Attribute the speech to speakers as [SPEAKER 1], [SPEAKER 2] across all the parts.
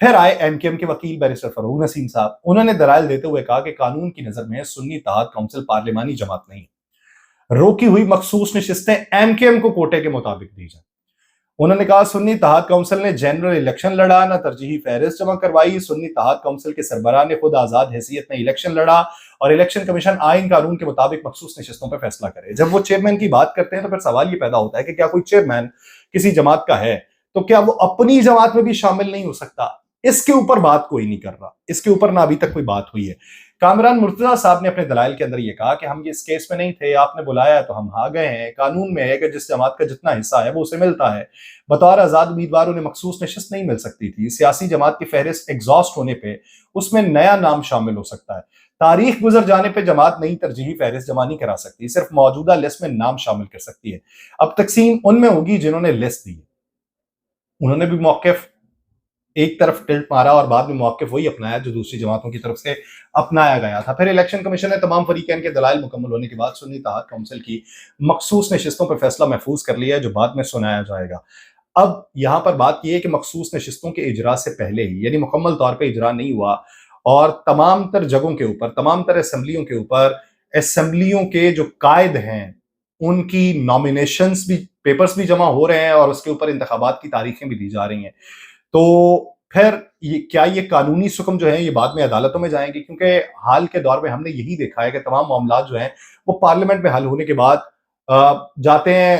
[SPEAKER 1] پھر آئے M Q M کے وکیل بیرسٹر فروغ نسیم صاحب. انہوں نے دلائل دیتے ہوئے کہا کہ قانون کی نظر میں سنی اتحاد کونسل پارلیمانی جماعت نہیں ہے. روکی ہوئی مخصوص نشستیں ایم کیو ایم کو کوٹے کے مطابق دی جائیں. انہوں نے کہا سنی اتحاد کونسل نے جنرل الیکشن لڑا، نہ ترجیحی فہرست جمع کروائی. سنی اتحاد کونسل کے سربراہ نے خود آزاد حیثیت میں الیکشن لڑا اور الیکشن کمیشن آئین قانون کے مطابق مخصوص نشستوں پہ فیصلہ کرے. جب وہ چیئرمین کی بات کرتے ہیں تو پھر سوال یہ پیدا ہوتا ہے کہ کیا کوئی چیئرمین کسی جماعت کا ہے تو کیا وہ اپنی جماعت میں بھی شامل نہیں ہو سکتا؟ اس کے اوپر بات کوئی نہیں کر رہا، اس کے اوپر نہ ابھی تک کوئی بات ہوئی ہے. کامران مرتضیٰ صاحب نے اپنے دلائل کے اندر یہ کہا کہ ہم اس کیس میں نہیں تھے، آپ نے بلایا تو ہم آ گئے ہیں. قانون میں ہے کہ جس جماعت کا جتنا حصہ ہے وہ اسے ملتا ہے. بطور آزاد امیدوار انہیں مخصوص نشست نہیں مل سکتی تھی. سیاسی جماعت کی فہرست ایگزاسٹ ہونے پہ اس میں نیا نام شامل ہو سکتا ہے. تاریخ گزر جانے پہ جماعت نئی ترجیحی فہرست جمع نہیں کرا سکتی، صرف موجودہ لسٹ میں نام شامل کر سکتی ہے. اب تقسیم ان میں ہوگی جنہوں نے لسٹ دی. انہوں نے بھی موقف ایک طرف ٹلٹ مارا اور بعد میں موقف وہی اپنایا جو دوسری جماعتوں کی طرف سے اپنایا گیا تھا. پھر الیکشن کمیشن نے تمام فریقین کے دلائل مکمل ہونے کے بعد سنی اتحاد کونسل کی مخصوص نشستوں پر فیصلہ محفوظ کر لیا ہے جو بعد میں سنایا جائے گا. اب یہاں پر بات یہ ہے کہ مخصوص نشستوں کے اجرا سے پہلے ہی، یعنی مکمل طور پہ اجرا نہیں ہوا اور تمام تر جگہوں کے اوپر، تمام تر اسمبلیوں کے اوپر، اسمبلیوں کے جو قائد ہیں ان کی نامینیشنز بھی، پیپرز بھی جمع ہو رہے ہیں اور اس کے اوپر انتخابات کی تاریخیں بھی دی جا رہی ہیں. تو پھر کیا یہ قانونی سکم جو ہیں یہ بعد میں عدالتوں میں جائیں گے؟ کیونکہ حال کے دور میں ہم نے یہی دیکھا ہے کہ تمام معاملات جو ہیں وہ پارلیمنٹ میں حل ہونے کے بعد جاتے ہیں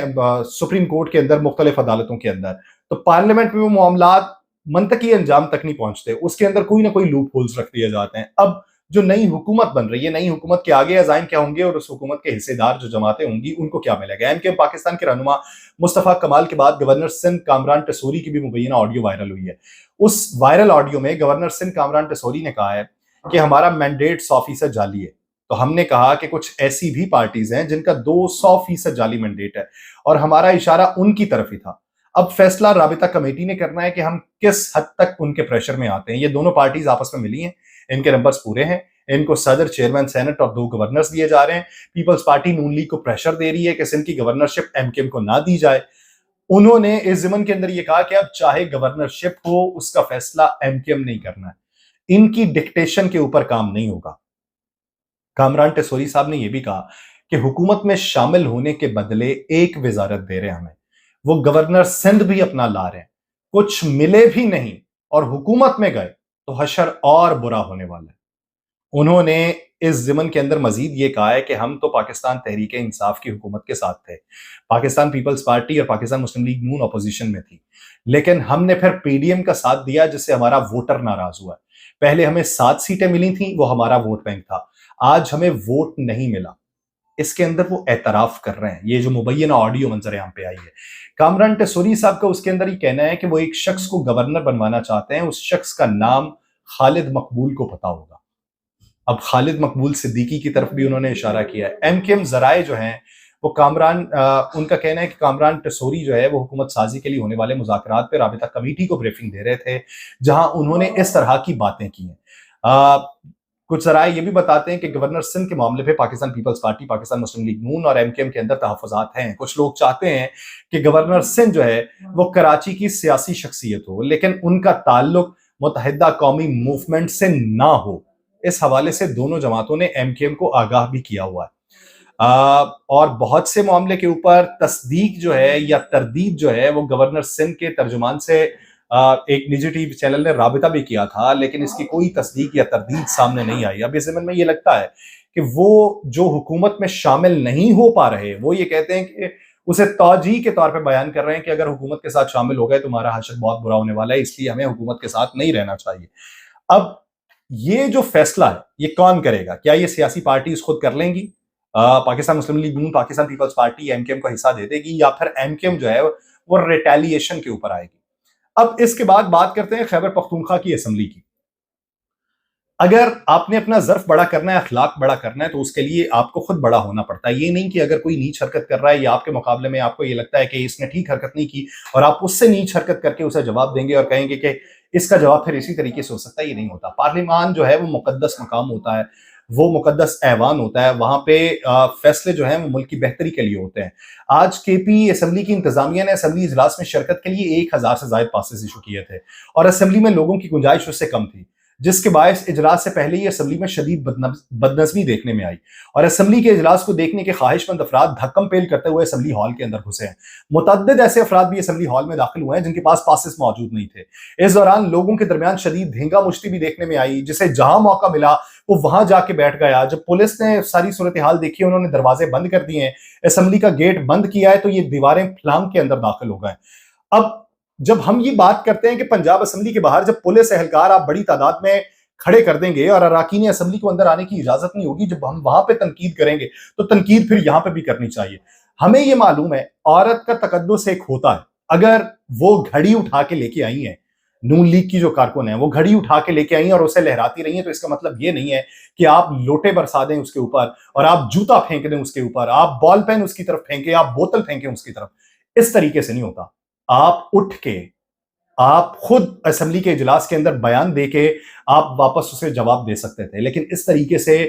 [SPEAKER 1] سپریم کورٹ کے اندر، مختلف عدالتوں کے اندر. تو پارلیمنٹ میں وہ معاملات منطقی انجام تک نہیں پہنچتے، اس کے اندر کوئی نہ کوئی لوپ ہولز رکھ دیے جاتے ہیں. اب جو نئی حکومت بن رہی ہے، نئی حکومت کے آگے عزائم کیا ہوں گے اور اس حکومت کے حصے دار جو جماعتیں ہوں گی ان کو کیا ملے گا؟ ایم کیو ایم پاکستان کے رہنما مصطفیٰ کمال کے بعد گورنر سندھ کامران ٹیسوری کی بھی مبینہ آڈیو وائرل ہوئی ہے. اس وائرل آڈیو میں گورنر سندھ کامران ٹیسوری نے کہا ہے کہ ہمارا مینڈیٹ 100% جعلی ہے. تو ہم نے کہا کہ کچھ ایسی بھی پارٹیز ہیں جن کا 200% جعلی مینڈیٹ ہے اور ہمارا اشارہ ان کی طرف ہی تھا. اب فیصلہ رابطہ کمیٹی نے کرنا ہے کہ ہم کس حد تک ان کے پریشر میں آتے ہیں. یہ دونوں پارٹیز آپس میں ملی ہیں، ان کے نمبرز پورے ہیں، ان کو صدر، چیئرمین سینٹ اور 2 گورنرز دیے جا رہے ہیں. پیپلز پارٹی نون لیگ کو پریشر دے رہی ہے کہ سندھ کی گورنرشپ ایم کیو ایم کو نہ دی جائے. انہوں نے اس ضمن کے اندر یہ کہا کہ اب چاہے گورنرشپ ہو اس کا فیصلہ ایم کیو ایم نہیں کرنا ہے، ان کی ڈکٹیشن کے اوپر کام نہیں ہوگا. کامران ٹیسوری صاحب نے یہ بھی کہا کہ حکومت میں شامل ہونے کے بدلے ایک وزارت دے رہے ہیں ہمیں، وہ گورنر سندھ بھی اپنا لا رہے ہیں، کچھ ملے بھی نہیں اور حکومت میں گئے تو حشر اور برا ہونے والا ہے. انہوں نے اس ضمن کے اندر مزید یہ کہا ہے کہ ہم تو پاکستان تحریک انصاف کی حکومت کے ساتھ تھے، پاکستان پیپلز پارٹی اور پاکستان مسلم لیگ نون اپوزیشن میں تھی، لیکن ہم نے پھر پی ڈی ایم کا ساتھ دیا جس سے ہمارا ووٹر ناراض ہوا ہے. پہلے ہمیں 7 سیٹیں ملی تھیں، وہ ہمارا ووٹ بینک تھا، آج ہمیں ووٹ نہیں ملا. اس کے اندر وہ اعتراف کر رہے ہیں. یہ جو مبینہ آڈیو منظر عام پہ آئی ہے، کامران ٹیسوری صاحب کا اس کے اندر یہ کہنا ہے کہ وہ ایک شخص کو گورنر بنوانا چاہتے ہیں، اس شخص کا نام خالد مقبول کو پتا ہوگا. اب خالد مقبول صدیقی کی طرف بھی انہوں نے اشارہ کیا ہے. ایم کیو ایم ذرائع جو ہیں وہ ان کا کہنا ہے کہ کامران ٹیسوری جو ہے وہ حکومت سازی کے لیے ہونے والے مذاکرات پہ رابطہ کمیٹی کو بریفنگ دے رہے تھے جہاں انہوں نے اس طرح کی باتیں کی ہیں. کچھ ذرائع یہ بھی بتاتے ہیں کہ گورنر سندھ کے معاملے پہ پاکستان پیپلز پارٹی، پاکستان مسلم لیگ نون اور ایم کیو ایم کے اندر تحفظات ہیں. کچھ لوگ چاہتے ہیں کہ گورنر سندھ جو ہے وہ کراچی کی سیاسی شخصیت ہو لیکن ان کا تعلق متحدہ قومی موومنٹ سے نہ ہو. اس حوالے سے دونوں جماعتوں نے ایم کیو ایم کو آگاہ بھی کیا ہوا ہے. اور بہت سے معاملے کے اوپر تصدیق جو ہے یا تردید جو ہے وہ گورنر سندھ کے ترجمان سے ایک نجی ٹی وی چینل نے رابطہ بھی کیا تھا لیکن اس کی کوئی تصدیق یا تردید سامنے نہیں آئی. اب اس زمن میں یہ لگتا ہے کہ وہ جو حکومت میں شامل نہیں ہو پا رہے وہ یہ کہتے ہیں کہ اسے توجیہ کے طور پہ بیان کر رہے ہیں کہ اگر حکومت کے ساتھ شامل ہو گئے تو ہمارا حشر بہت برا ہونے والا ہے، اس لیے ہمیں حکومت کے ساتھ نہیں رہنا چاہیے. اب یہ جو فیصلہ ہے یہ کون کرے گا؟ کیا یہ سیاسی پارٹیز خود کر لیں گی؟ پاکستان مسلم لیگ نون، Pakistan Peoples Party M Q M کو حصہ دے دے گی یا پھر ایم کیو ایم جو ہے وہ ریٹیلیشن کے اوپر آئے گی؟ اب اس کے بعد بات کرتے ہیں خیبر پختونخوا کی اسمبلی کی. اگر آپ نے اپنا ظرف بڑا کرنا ہے، اخلاق بڑا کرنا ہے تو اس کے لیے آپ کو خود بڑا ہونا پڑتا ہے. یہ نہیں کہ اگر کوئی نیچ حرکت کر رہا ہے یا آپ کے مقابلے میں آپ کو یہ لگتا ہے کہ اس نے ٹھیک حرکت نہیں کی اور آپ اس سے نیچ حرکت کر کے اسے جواب دیں گے اور کہیں گے کہ اس کا جواب پھر اسی طریقے سے ہو سکتا ہے. یہ نہیں ہوتا. پارلیمان جو ہے وہ مقدس مقام ہوتا ہے، وہ مقدس ایوان ہوتا ہے، وہاں پہ فیصلے جو ہیں وہ ملک کی بہتری کے لیے ہوتے ہیں۔ آج کے پی اسمبلی کی انتظامیہ نے اسمبلی اجلاس میں شرکت کے لیے 1000 سے زائد پاسز ایشو کیے تھے، اور اسمبلی میں لوگوں کی گنجائش اس سے کم تھی، جس کے باعث اجلاس سے پہلے ہی اسمبلی میں شدید بدنظمی دیکھنے میں آئی، اور اسمبلی کے اجلاس کو دیکھنے کے خواہش مند افراد دھکم پیل کرتے ہوئے اسمبلی ہال کے اندر گھسے ہیں۔ متعدد ایسے افراد بھی اسمبلی ہال میں داخل ہوئے ہیں جن کے پاس پاسز موجود نہیں تھے۔ اس دوران لوگوں کے درمیان شدید دھینگا مشتی بھی دیکھنے میں آئی، جسے جہاں موقع ملا وہ وہاں جا کے بیٹھ گیا۔ جب پولیس نے ساری صورتحال دیکھی، انہوں نے دروازے بند کر دیے ہیں، اسمبلی کا گیٹ بند کیا ہے، تو یہ دیواریں پھلانگ کے اندر داخل ہو گئے۔ اب جب ہم یہ بات کرتے ہیں کہ پنجاب اسمبلی کے باہر جب پولیس اہلکار آپ بڑی تعداد میں کھڑے کر دیں گے اور اراکین اسمبلی کو اندر آنے کی اجازت نہیں ہوگی، جب ہم وہاں پہ تنقید کریں گے تو تنقید پھر یہاں پہ بھی کرنی چاہیے۔ ہمیں یہ معلوم ہے عورت کا تقدس ایک ہوتا ہے، اگر وہ گھڑی اٹھا کے لے کے آئی ہیں، نون لیگ کی جو کارکن ہیں وہ گھڑی اٹھا کے لے کے آئی ہیں اور اسے لہراتی رہی ہیں، تو اس کا مطلب یہ نہیں ہے کہ آپ لوٹے برسا دیں اس کے اوپر اور آپ جوتا پھینک دیں اس کے اوپر، آپ بال پین اس کی طرف پھینکیں، آپ بوتل پھینکیں اس کی طرف۔ اس طریقے سے نہیں ہوتا۔ آپ اٹھ کے آپ خود اسمبلی کے اجلاس کے اندر بیان دے کے آپ واپس اسے جواب دے سکتے تھے، لیکن اس طریقے سے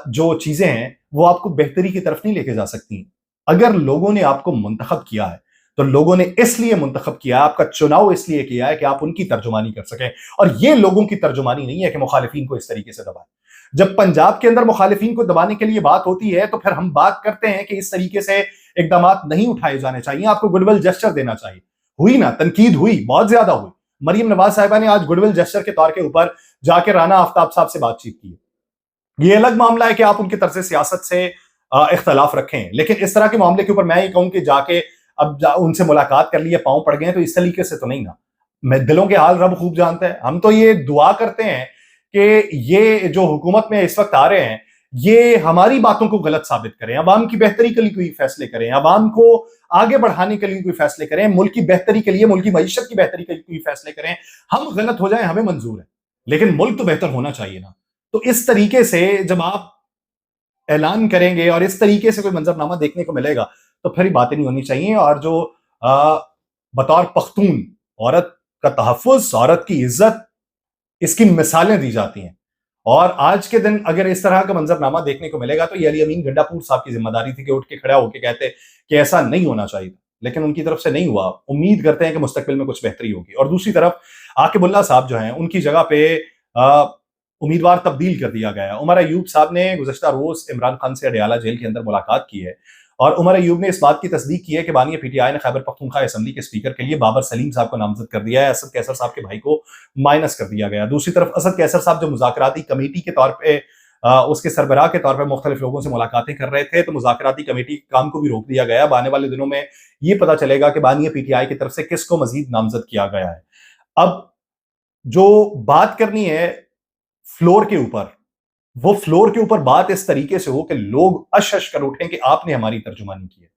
[SPEAKER 1] جو چیزیں ہیں وہ آپ کو بہتری کی طرف نہیں لے کے جا سکتی۔ اگر لوگوں نے آپ کو منتخب کیا ہے تو لوگوں نے اس لیے منتخب کیا، آپ کا چناؤ اس لیے کیا ہے کہ آپ ان کی ترجمانی کر سکیں، اور یہ لوگوں کی ترجمانی نہیں ہے کہ مخالفین کو اس طریقے سے دبائیں۔ جب پنجاب کے اندر مخالفین کو دبانے کے لیے بات ہوتی ہے تو پھر ہم بات کرتے ہیں کہ اس طریقے سے اقدامات نہیں اٹھائے جانے چاہیے، آپ کو گڈ ول جسچر دینا چاہیے۔ ہوئی نا تنقید، ہوئی، بہت زیادہ ہوئی۔ مریم نواز صاحبہ نے آج گڈ ول جسچر کے طور کے اوپر جا کے رانا آفتاب صاحب سے بات چیت کی ہے۔ یہ الگ معاملہ ہے کہ آپ ان کے طرز سیاست سے اختلاف رکھیں، لیکن اس طرح کے معاملے کے اوپر میں یہ کہوں کہ جا کے اب ان سے ملاقات کر لیے، پاؤں پڑ گئے، تو اس طریقے سے تو نہیں نا۔ میں دلوں کے حال رب خوب جانتا ہے۔ ہم تو یہ دعا کرتے ہیں کہ یہ جو حکومت میں اس وقت آ رہے ہیں یہ ہماری باتوں کو غلط ثابت کریں، عوام کی بہتری کے لیے کوئی فیصلے کریں، عوام کو آگے بڑھانے کے لیے کوئی فیصلے کریں، ملک کی بہتری کے لیے، ملک کی معیشت کی بہتری کے لیے کوئی فیصلے کریں۔ ہم غلط ہو جائیں ہمیں منظور ہے، لیکن ملک تو بہتر ہونا چاہیے نا۔ تو اس طریقے سے جب آپ اعلان کریں گے اور اس طریقے سے کوئی منظرنامہ دیکھنے کو ملے گا تو پھر ہی باتیں نہیں ہونی چاہیے۔ اور جو بطور پختون عورت کا تحفظ، عورت کی عزت، اس کی مثالیں دی جاتی ہیں، اور آج کے دن اگر اس طرح کا منظرنامہ دیکھنے کو ملے گا تو یہ علی امین گنڈا پور صاحب کی ذمہ داری تھی کہ اٹھ کے کھڑا ہو کے کہتے کہ ایسا نہیں ہونا چاہیے، لیکن ان کی طرف سے نہیں ہوا۔ امید کرتے ہیں کہ مستقبل میں کچھ بہتری ہوگی۔ اور دوسری طرف عاقب اللہ صاحب جو ہیں ان کی جگہ پہ امیدوار تبدیل کر دیا گیا ہے۔ عمر ایوب صاحب نے گزشتہ روز عمران خان سے اڈیالہ جیل کے اندر ملاقات کی ہے، اور عمر ایوب نے اس بات کی تصدیق کی ہے کہ بانی پی ٹی آئی نے خیبر پختونخوا اسمبلی کے اسپیکر کے لیے بابر سلیم صاحب کو نامزد کر دیا ہے، اسد کیسر صاحب کے بھائی کو مائنس کر دیا گیا۔ دوسری طرف اسد کیسر صاحب جو مذاکراتی کمیٹی کے طور پہ اس کے سربراہ کے طور پہ مختلف لوگوں سے ملاقاتیں کر رہے تھے، تو مذاکراتی کمیٹی کے کام کو بھی روک دیا گیا۔ اب آنے والے دنوں میں یہ پتہ چلے گا کہ بانی پی ٹی آئی کی طرف سے کس کو مزید نامزد کیا گیا ہے۔ اب جو بات کرنی ہے فلور کے اوپر، وہ فلور کے اوپر بات اس طریقے سے ہو کہ لوگ اش اش کر اٹھیں کہ آپ نے ہماری ترجمانی کی ہے۔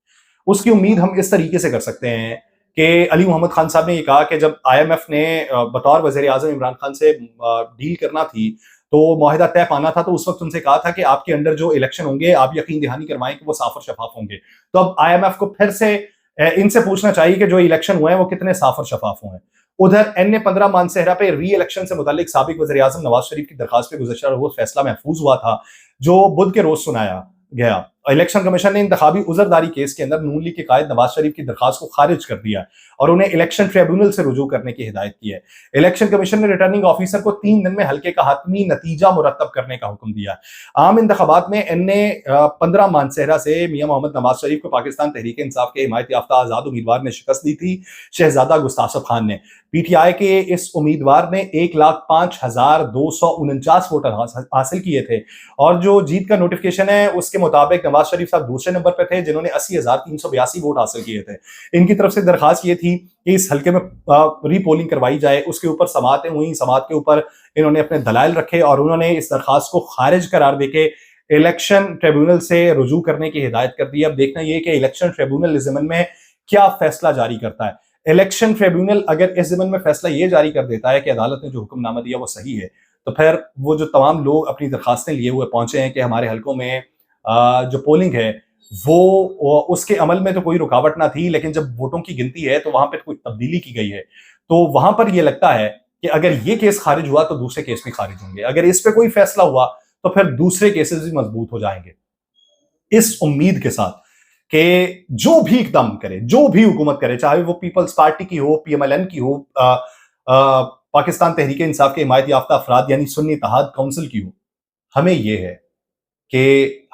[SPEAKER 1] اس کی امید ہم اس طریقے سے کر سکتے ہیں کہ علی محمد خان صاحب نے یہ کہا کہ جب آئی ایم ایف نے بطور وزیر اعظم عمران خان سے ڈیل کرنا تھی تو معاہدہ طے پانا تھا، تو اس وقت ان سے کہا تھا کہ آپ کے انڈر جو الیکشن ہوں گے آپ یقین دہانی کروائیں کہ وہ صاف اور شفاف ہوں گے۔ تو اب آئی ایم ایف کو پھر سے ان سے پوچھنا چاہیے کہ جو الیکشن ہوئے ہیں وہ کتنے صاف اور شفاف ہوئے ہیں۔ ادھر این اے 15 مانسہرہ پہ ری الیکشن سے متعلق سابق وزیر اعظم نواز شریف کی درخواست پہ گزشتہ روز فیصلہ محفوظ ہوا تھا، جو بدھ کے روز سنایا گیا۔ الیکشن کمیشن نے انتخابی عذرداری کیس کے اندر نون لیگ کے قائد نواز شریف کی درخواست کو خارج کر دیا اور انہیں الیکشن ٹریبیونل سے رجوع کرنے کی ہدایت کی ہے۔ الیکشن کمیشن نے ریٹرننگ آفیسر کو 3 دن میں حلقے کا حتمی نتیجہ مرتب کرنے کا حکم دیا۔ عام انتخابات میں این اے 15 مانسہرہ سے میاں محمد نواز شریف کو پاکستان تحریک انصاف کے حمایت یافتہ آزاد امیدوار نے شکست دی تھی، شہزادہ گستاخ خان نے۔ پی ٹی آئی کے اس امیدوار نے 1,05,249 ووٹ حاصل کیے تھے، اور جو جیت کا نوٹیفکیشن ہے اس کے مطابق نواز شریف صاحب دوسرے نمبر پہ تھے جنہوں نے 80,382 ووٹ حاصل کیے تھے۔ ان کی طرف سے درخواست یہ تھی کہ اس حلقے میں ری پولنگ کروائی جائے، اس کے اوپر سماعتیں ہوئیں، سماعت کے اوپر انہوں نے اپنے دلائل رکھے اور انہوں نے اس درخواست کو خارج قرار دے کے الیکشن ٹریبیونل سے رجوع کرنے کی ہدایت کر دی۔ اب دیکھنا یہ کہ الیکشن ٹریبیونل اس ضمن میں کیا فیصلہ جاری کرتا ہے۔ الیکشن ٹریبیونل اگر اس ضمن میں فیصلہ یہ جاری کر دیتا ہے کہ عدالت نے جو حکم نامہ دیا وہ صحیح ہے، تو پھر وہ جو تمام لوگ اپنی درخواستیں لیے ہوئے پہنچے ہیں کہ ہمارے حلقوں میں جو پولنگ ہے وہ اس کے عمل میں تو کوئی رکاوٹ نہ تھی، لیکن جب ووٹوں کی گنتی ہے تو وہاں پہ کوئی تبدیلی کی گئی ہے، تو وہاں پر یہ لگتا ہے کہ اگر یہ کیس خارج ہوا تو دوسرے کیس بھی خارج ہوں گے۔ اگر اس پہ کوئی فیصلہ ہوا تو پھر دوسرے کیسز بھی مضبوط ہو جائیں گے۔ اس امید کے ساتھ کہ جو بھی اقدام کرے، جو بھی حکومت کرے، چاہے وہ پیپلز پارٹی کی ہو، پی ایم ایل این کی ہو، پاکستان تحریک انصاف کے حمایت یافتہ افراد یعنی سنی اتحاد کونسل کی ہو، ہمیں یہ ہے کہ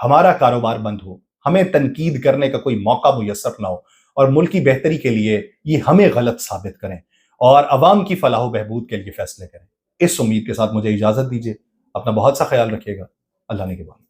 [SPEAKER 1] ہمارا کاروبار بند ہو، ہمیں تنقید کرنے کا کوئی موقع میسر نہ ہو، اور ملک کی بہتری کے لیے یہ ہمیں غلط ثابت کریں اور عوام کی فلاح و بہبود کے لیے فیصلے کریں۔ اس امید کے ساتھ مجھے اجازت دیجیے، اپنا بہت سا خیال رکھیے گا، اللہ نے کے بعد۔